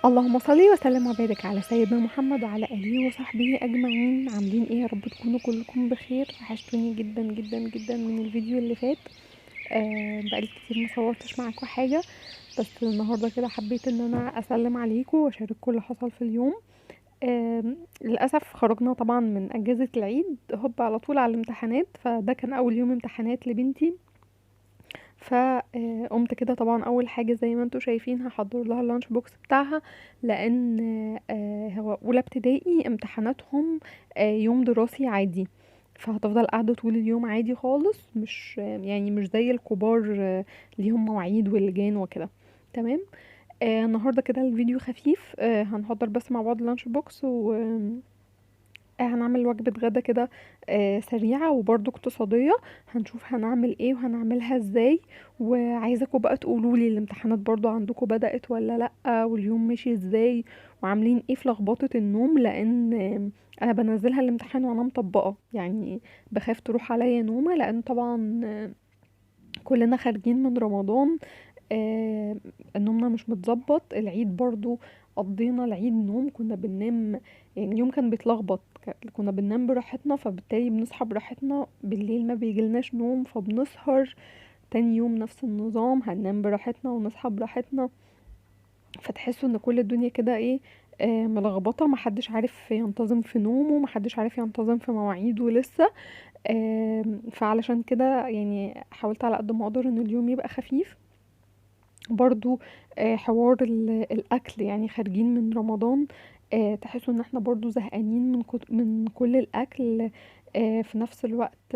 اللهم صل وسلم وبارك على سيدنا محمد وعلى اله وصحبه اجمعين. عاملين ايه؟ يا رب تكونوا كلكم بخير. وحشتوني جدا جدا جدا من الفيديو اللي فات. بقالي كتير مصورتش معاكم حاجه، بس النهارده كده حبيت ان انا اسلم عليكم واشارككم اللي حصل في اليوم. للاسف خرجنا طبعا من اجازه العيد هوب على طول على الامتحانات، فده كان اول يوم امتحانات لبنتي. فقمت كده طبعا اول حاجه زي ما انتوا شايفين هحضر لها اللانش بوكس بتاعها، لان هو اولى ابتدائي امتحاناتهم يوم دراسي عادي، فهتفضل قاعده طول اليوم عادي خالص، مش يعني مش زي الكبار ليهم مواعيد ولجان وكده. تمام. النهارده كده الفيديو خفيف، هنحضر بس مع بعض اللانش بوكس، و هنعمل وجبة غدا كده سريعة وبرضو اقتصادية. هنشوف هنعمل ايه وهنعملها ازاي. وعايزاكم بقى تقولولي الامتحانات برضو عندكم بدأت ولا لأ، واليوم ماشي ازاي، وعاملين ايه في لخبطة النوم، لان انا بنزلها الامتحان وانا مطبقة، يعني بخاف تروح عليا نومة، لان طبعا كلنا خارجين من رمضان. آه، نومنا مش متظبط. العيد برضو قضينا العيد نوم، كنا بننام، يعني اليوم كان بيتلخبط، كنا بننام براحتنا، فبالتالي بنصحى براحتنا بالليل، ما بيجيلناش نوم فبنسهر. تاني يوم نفس النظام، هننام براحتنا ونصحى براحتنا، فتحسوا ان كل الدنيا كده ايه، ملخبطه، محدش عارف ينتظم في نومه، محدش عارف ينتظم في مواعيده لسه. فعلشان كده يعني حاولت على قد ما اقدر ان اليوم يبقى خفيف. برضو حوار الاكل، يعني خارجين من رمضان، تحسوا ان احنا برضو زهقانين من كل الاكل. في نفس الوقت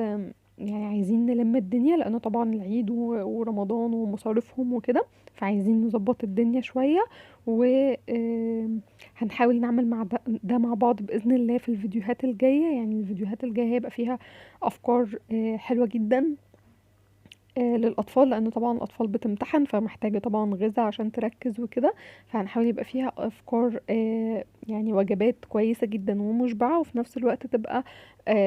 يعني عايزين نلم الدنيا، لانه طبعا العيد ورمضان ومصاريفهم وكده، فعايزين نظبط الدنيا شوية. وهنحاول نعمل مع ده مع بعض بإذن الله في الفيديوهات الجاية. يعني الفيديوهات الجاية هيبقى فيها أفكار حلوة جدا للأطفال، لأن طبعا الأطفال بتمتحن، فمحتاجة طبعا غذاء عشان تركز وكده. فهنحاول يبقى فيها أفكار يعني وجبات كويسة جدا ومشبعة، وفي نفس الوقت تبقى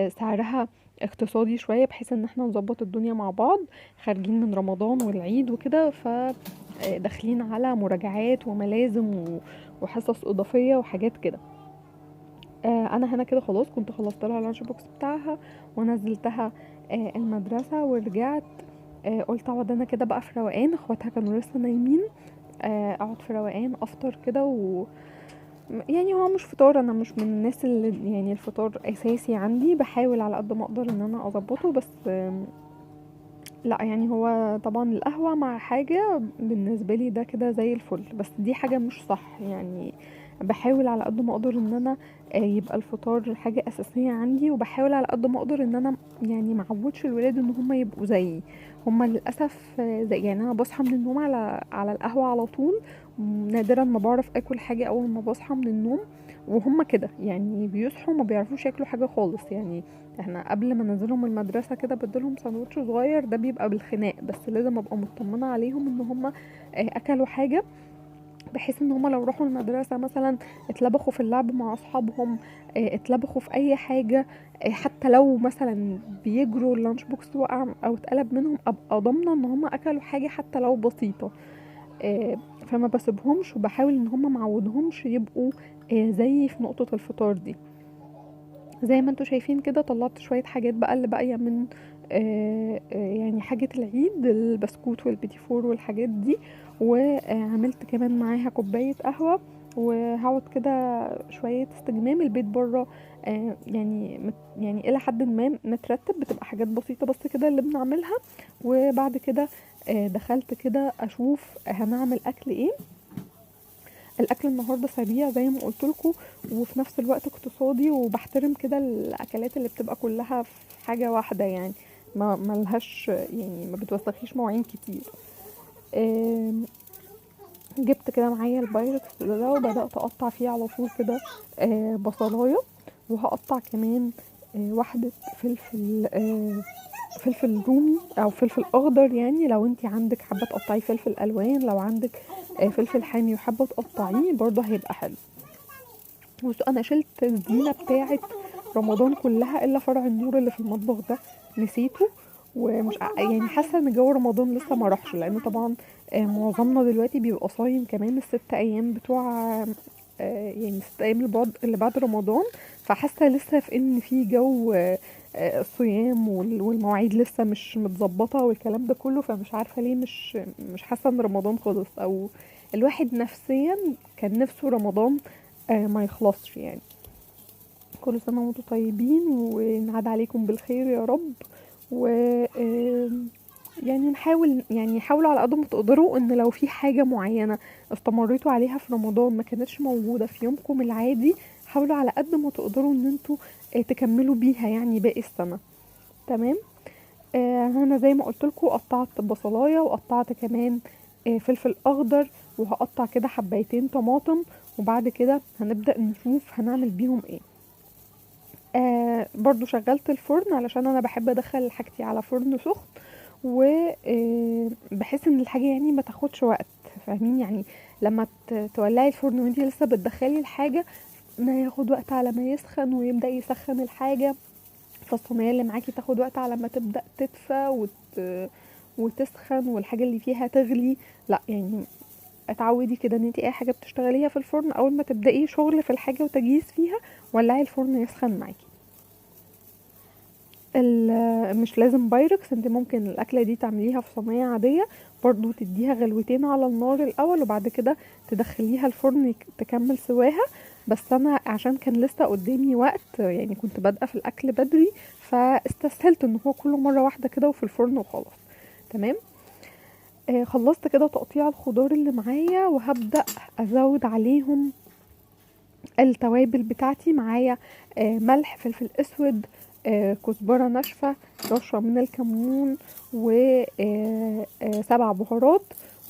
سعرها اقتصادي شوية، بحيث ان احنا نظبط الدنيا مع بعض. خارجين من رمضان والعيد وكده، فداخلين على مراجعات وملازم وحصص إضافية وحاجات كده. انا هنا كده خلاص كنت خلصت لها اللانش بوكس بتاعها ونزلتها المدرسة ورجعت. قلت اقعد انا كده بقى في روقان، اخواتها كانوا لسه نايمين، اقعد في روقان افطر كده. يعني هو مش فطار، انا مش من الناس اللي يعني الفطار اساسي عندي، بحاول على قد ما اقدر ان انا اظبطه، بس لا يعني هو طبعا القهوة مع حاجة بالنسبة لي ده كده زي الفل، بس دي حاجة مش صح يعني. بحاول على قد ما اقدر ان انا يبقى الفطار حاجة اساسية عندي، وبحاول على قد ما اقدر ان انا يعني معودش الولاد ان هم يبقوا زيي. هم للاسف زي يعني انا بصحى من النوم على القهوة على طول. نادرا ما بعرف اكل حاجة اول ما بصحى من النوم، وهم كده يعني بيصحوا ما بيعرفوش ياكلوا حاجة خالص. يعني احنا قبل ما ننزلهم المدرسة كده بديلهم ساندوتش صغير، ده بيبقى بالخناق، بس لازم ابقى مطمنة عليهم ان هم اكلوا حاجة، بحيث ان هم لو راحوا المدرسة مثلا اتلبخوا في اللعب مع اصحابهم، اتلبخوا في اي حاجة، حتى لو مثلا بيجروا اللانش بوكس وقع او اتقلب منهم، ابقى ضامنة ان هم اكلوا حاجة حتى لو بسيطة. فما بسيبهمش، وبحاول ان هم معودهمش يبقوا زي في نقطة الفطار دي. زي ما انتوا شايفين كده طلعت شوية حاجات بقى اللي باقية من يعني حاجة العيد، البسكوت والبيتي فور والحاجات دي. وعملت كمان معاها كوباية قهوة، وهقعد كده شوية استجمام. البيت بره يعني يعني إلى حد ما مترتب، بتبقى حاجات بسيطة بس كده اللي بنعملها. وبعد كده دخلت كده أشوف هنعمل أكل ايه. الاكل النهارده سريع زي ما قلت لكم، وفي نفس الوقت اقتصادي، وبحترم كده الاكلات اللي بتبقى كلها في حاجه واحده، يعني ما ملهاش يعني ما بتوسخيش مواعين كتير. آم، جبت كده معايا البايركس ده وبدات اقطع فيه على طول كده بصلايه، وهقطع كمان واحده فلفل، فلفل رومي او فلفل اخضر. يعني لو انتي عندك حابه تقطعي فلفل الوان، لو عندك فلفل حامي وحابه تقطعيه برضه هيبقى حلو. بصوا انا شلت الزينه بتاعه رمضان كلها الا فرع النور اللي في المطبخ ده، نسيته. ومش يعني حاسه ان جو رمضان لسه ما راحش، لان طبعا معظمنا دلوقتي بيبقى صايم كمان الست ايام بتوع يعني 6 ايام اللي بعد رمضان. فحاسه لسه في ان في جو الصيام والمواعيد لسه مش متظبطه والكلام ده كله. فمش عارفه ليه مش حاسه ان رمضان خلص، او الواحد نفسيا كان نفسه رمضان ما يخلصش يعني. كل سنه وانتم طيبين ونعاد عليكم بالخير يا رب. و يعني حاولوا على قد ما تقدروا ان لو في حاجة معينة استمريتوا عليها في رمضان ما كانتش موجودة في يومكم العادي، حاولوا على قد ما تقدروا ان انتوا تكملوا بيها يعني باقي السنة. تمام. انا زي ما قلت لكم قطعت بصلاية وقطعت كمان فلفل اخضر، وهقطع كده حبايتين طماطم، وبعد كده هنبدأ نشوف هنعمل بيهم ايه. برضو شغلت الفرن علشان انا بحب ادخل حاجتي على فرن سخن، وبحس ان الحاجه يعني ما تاخدش وقت. فاهمين يعني لما تولعي الفرن وانتي لسه بتدخلي الحاجه ما ياخد وقت على ما يسخن ويبدا يسخن الحاجه، فالصينيه اللي معاكي تاخد وقت على ما تبدا تدفى وتسخن والحاجه اللي فيها تغلي. لا يعني اتعودي كده ان انتي اي حاجه بتشتغليها في الفرن اول ما تبداي شغل في الحاجه وتجهيز فيها ولعي الفرن يسخن معاكي. مش لازم بايركس، انت ممكن الاكله دي تعمليها في صينيه عاديه برضو، تديها غلوتين على النار الاول وبعد كده تدخليها الفرن تكمل سواها. بس انا عشان كان لسه قدامي وقت يعني كنت بادئه في الاكل بدري، فاستسهلت ان هو كله مره واحده كده وفي الفرن وخلاص. تمام. خلصت كده تقطيع الخضار اللي معايا وهبدا ازود عليهم التوابل بتاعتي. معايا ملح، فلفل اسود، كزبرة ناشفة، رشة من الكمون، و7 بهارات،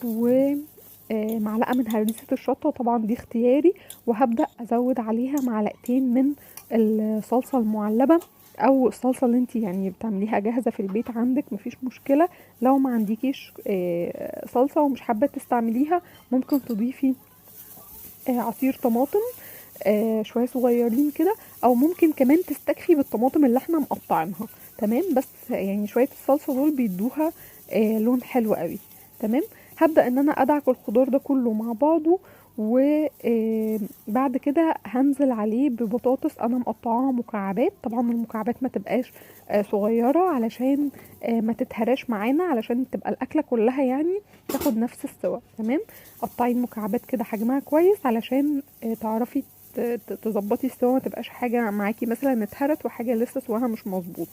ومعلقة من هريسة الشطة، طبعا دي اختياري. وهبدأ ازود عليها معلقتين من الصلصة المعلبة، او الصلصة اللي انتي يعني بتعمليها جاهزة في البيت عندك مفيش مشكلة. لو ما عندكيش صلصة ومش حابة تستعمليها ممكن تضيفي عصير طماطم شويه صغيرين كده، او ممكن كمان تستكفي بالطماطم اللي احنا مقطعينها. تمام. بس يعني شويه الصلصه دول بيدوها لون حلو قوي. تمام. هبدا ان انا ادعك الخضار ده كله مع بعضه، وبعد كده هنزل عليه ببطاطس انا مقطعاها مكعبات. طبعا المكعبات ما تبقاش صغيره علشان ما تتهراش معانا، علشان تبقى الاكله كلها يعني تاخد نفس السوا. تمام. قطعي المكعبات كده حجمها كويس علشان تعرفي تظبطي السوا، ما تبقاش حاجه معاكي مثلا اتهرت وحاجه لسه سواها مش مظبوط.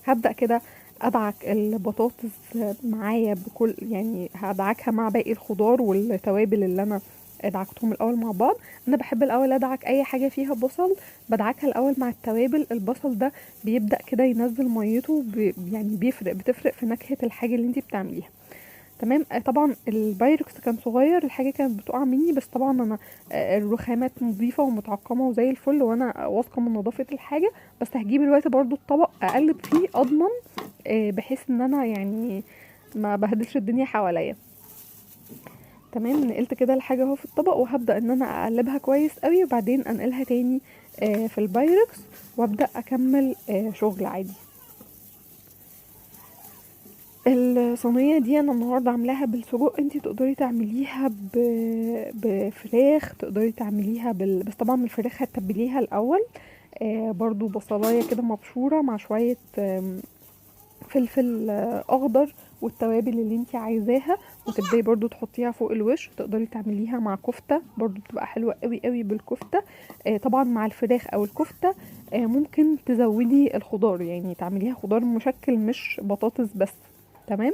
هبدا كده ادعك البطاطس معايا بكل يعني هدعكها مع باقي الخضار والتوابل اللي انا دعكتهم الاول مع بعض. انا بحب الاول ادعك اي حاجه فيها بصل بدعكها الاول مع التوابل. البصل ده بيبدا كده ينزل ميته يعني بتفرق في نكهه الحاجه اللي انتي بتعمليها. تمام. طبعا البايركس كان صغير الحاجه كانت بتقع مني، بس طبعا انا الرخامات نظيفه ومتعقمه وزي الفل وانا واثقه من نظافه الحاجه. بس هجيب الوقت برضو الطبق اقلب فيه اضمن بحيث ان انا يعني ما بهدلش الدنيا حواليا. تمام. نقلت كده الحاجه اهو في الطبق وهبدا ان انا اقلبها كويس قوي وبعدين انقلها تاني في البايركس وابدا اكمل شغل عادي. الصينيه دي انا النهارده عاملاها بالسجق، انتي تقدري تعمليها بفراخ، تقدري تعمليها بس طبعا الفراخ هتتبليها الاول برضو بصلايه كده مبشوره مع شويه فلفل اخضر والتوابل اللي انتي عايزاها، وتبداي برضو تحطيها فوق الوش. تقدري تعمليها مع كفته برضو بتبقى حلوه قوي قوي بالكفته. طبعا مع الفراخ او الكفته ممكن تزودي الخضار يعني تعمليها خضار مشكل مش بطاطس بس. تمام.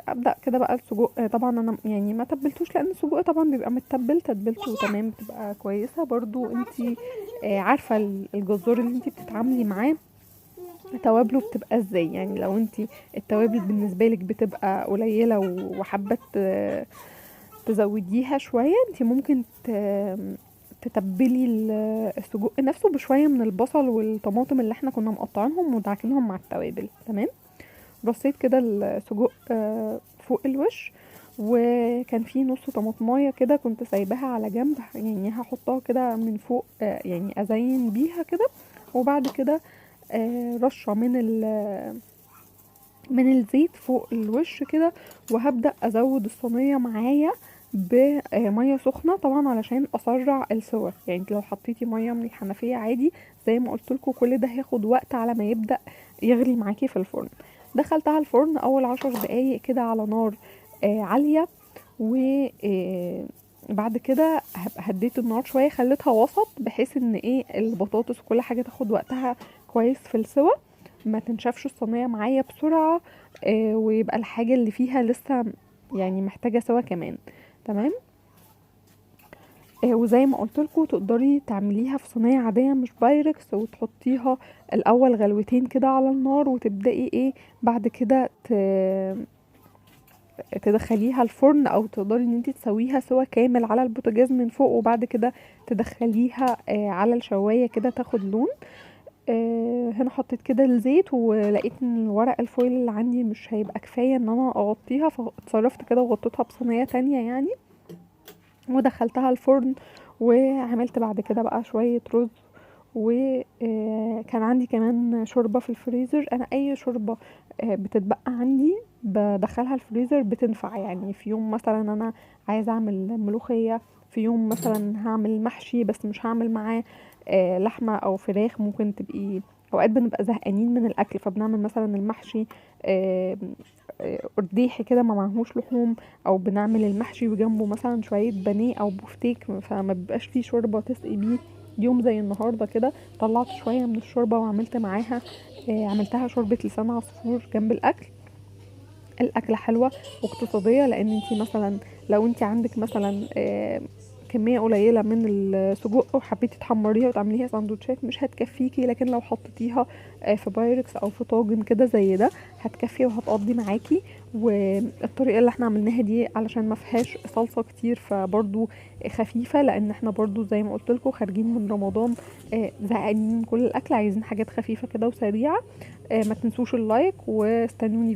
ابدا كده بقى السجق. طبعا انا يعني ما تبلتوش لان السجق طبعا بيبقى متبل تتبيلته تمام بتبقى كويسه. برضو انتي عارفه الجزار اللي انتي بتتعاملي معاه توابله بتبقى ازاي. يعني لو انتي التوابل بالنسبه لك بتبقى قليله وحابه تزوديها شويه، انتي ممكن تتبلي السجق نفسه بشويه من البصل والطماطم اللي احنا كنا مقطعينهم ودعكنهم مع التوابل. تمام. رصيت كده السجق فوق الوش، وكان في نص طماطمايه كده كنت سايباها على جنب يعني هحطها كده من فوق يعني ازين بيها كده. وبعد كده رشة من الزيت فوق الوش كده، وهبدأ ازود الصينية معايا بمية سخنة طبعا علشان اسرع السوا. يعني لو حطيتي مية من الحنفية عادي زي ما قلتلكوا كل ده هياخد وقت على ما يبدأ يغلي معاكي في الفرن. دخلتها الفرن اول 10 دقايق كده على نار عالية، وبعد كده هديت النار شوية، خليتها وسط بحيث ان البطاطس وكل حاجة تاخد وقتها كويس في السوا، ما تنشفش الصينية معايا بسرعة، ويبقى الحاجة اللي فيها لسه يعني محتاجة سوا كمان. تمام. وزي ما قلتلكوا تقدري تعمليها في صينية عادية مش بايركس، وتحطيها الاول غلوتين كده على النار، وتبدأي بعد كده تدخليها الفرن، او تقدري ان انتي تسويها سوا كامل على البوتاجاز من فوق، وبعد كده تدخليها على الشواية كده تاخد لون. هنا حطيت كده الزيت، ولقيت ان ورق الفويل اللي عندي مش هيبقى كفاية ان انا اغطيها، فاتصرفت كده وغطيتها بصينية تانية يعني، ودخلتها الفرن. وعملت بعد كده بقى شوية رز، وكان عندي كمان شوربة في الفريزر. انا اي شوربة بتتبقى عندي بدخلها الفريزر بتنفع. يعني في يوم مثلا انا عايزة اعمل ملوخية، في يوم مثلا هعمل محشي بس مش هعمل معاه لحمة او فراخ، ممكن تبقي اوقات بنبقى زهقانين من الاكل فبنعمل مثلا المحشي قرديحي كده ما معهوش لحوم، او بنعمل المحشي وجنبه مثلا شوية بانيه او بفتيك، فما بيبقاش فيه شوربة تسقي بيه. يوم زي النهاردة كده طلعت شوية من الشوربة وعملت معاها عملتها شوربة لسان عصفور جنب الاكل. الاكلة حلوة واقتصادية، لان انتي مثلا لو انتي عندك مثلا كمية قليلة من السجق وحبيتي تحمريها وتعمليها سندوتشات مش هتكفيكي، لكن لو حطيتيها في بايركس او في طاجن كده زي ده هتكفي وهتقضي معاكي. والطريقة اللي احنا عملناها دي علشان ما فيهاش صلصة كتير فبرضو خفيفة، لان احنا برضو زي ما قلتلكوا خارجين من رمضان زهقانين من كل الاكل، عايزين حاجات خفيفة كده وسريعة. ما تنسوش اللايك واستنوني